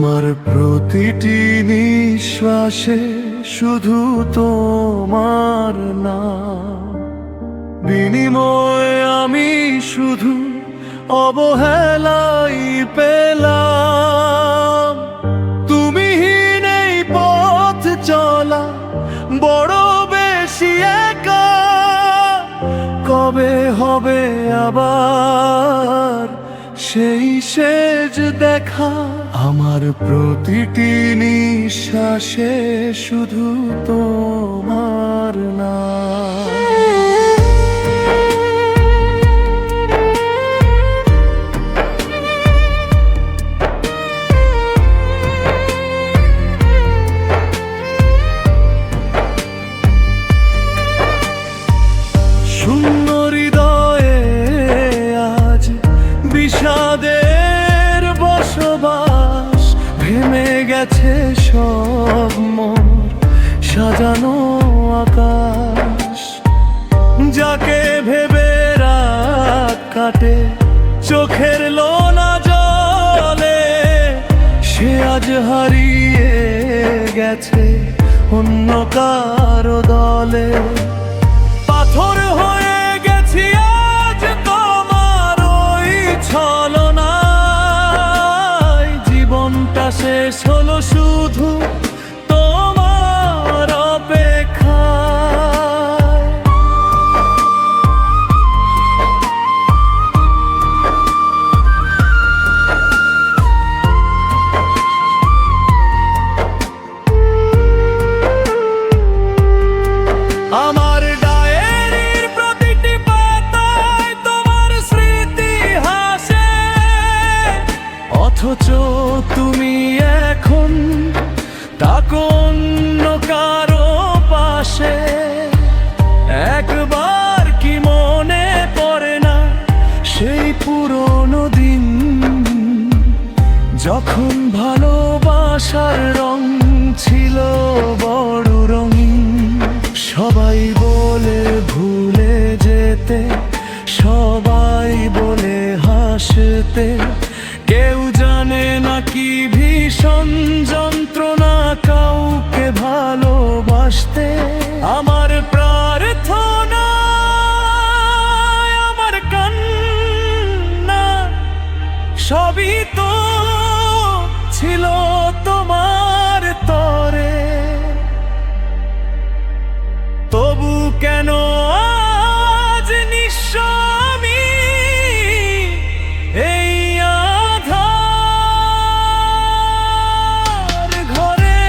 আমার প্রতিটি নিঃশ্বাসে শুধু তোমার নাম, বিনিময়ে আমি শুধু অবহেলাই পেলাম। তুমিহীন এই পথ চলা বড় বেশি একা, কবে হবে আবার সেই শেষ দেখা? আমার প্রতিটি নিঃশ্বাসে শুধু তোমার নাম। শূন্য হৃদয়ে আজ বিষাদের বসবাস, ভেঙে গেছে সব মোর সাজানো আকাশ। যাকে ভেবে রাত কাটে চোখের লোনা জলে, সে আজ হারিয়ে গেছে অন্য কারো দলে। পাথর হয়ে গেছি আজ তোমার ওই ছলনায়, জীবনটা শেষ হলো শুধু তোমার অপেক্ষায়। আমার ডায়েরির প্রতিটি পাতায় তোমার স্মৃতি হাসে, অথচ তুমি এখন তাকো অন্য কারো পাশে। একবার কি মনে পড়ে না সেই পুরনো দিন, যখন ভালোবাসার রং ছিল বড় রঙিন? সবাই বলে ভুলে যেতে, সবাই বলে হাসতে, কেউ জানে না কি ভীষণ যন্ত্রণা কাউকে ভালোবাসতে। আমার প্রার্থনা, আমার কান্না সবই তো ছিল তোমার তরে, তবু কেন আজ নিঃস্ব আমি এই আঁধার ঘরে?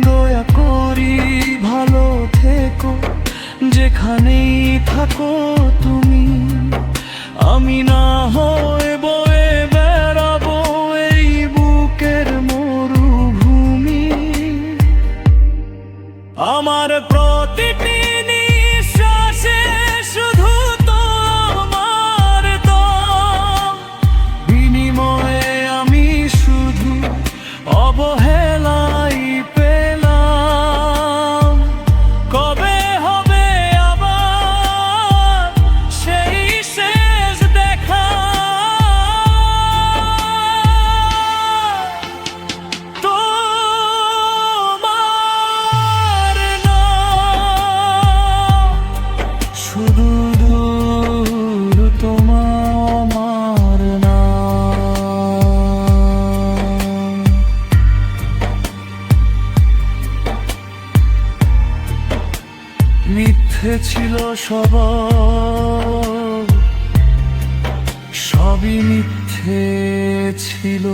দয়া করি ভালো থেকো যেখানেই থাকো তুমি, আমি না হয় বয়ে বেড়াবো এই বুকের মরুভূমি। আমার প্রতিটি নিঃশ্বাসে শুধু তোমার দাম, বিনিময়ে আমি শুধু অবহেলাই পেলাম। কবে হবে আবার সেই শেষ দেখা? তোমার নাম শুধু দূর, তোমার নাম। মিথ্যে ছিল সবই মিথ্যে ছিল।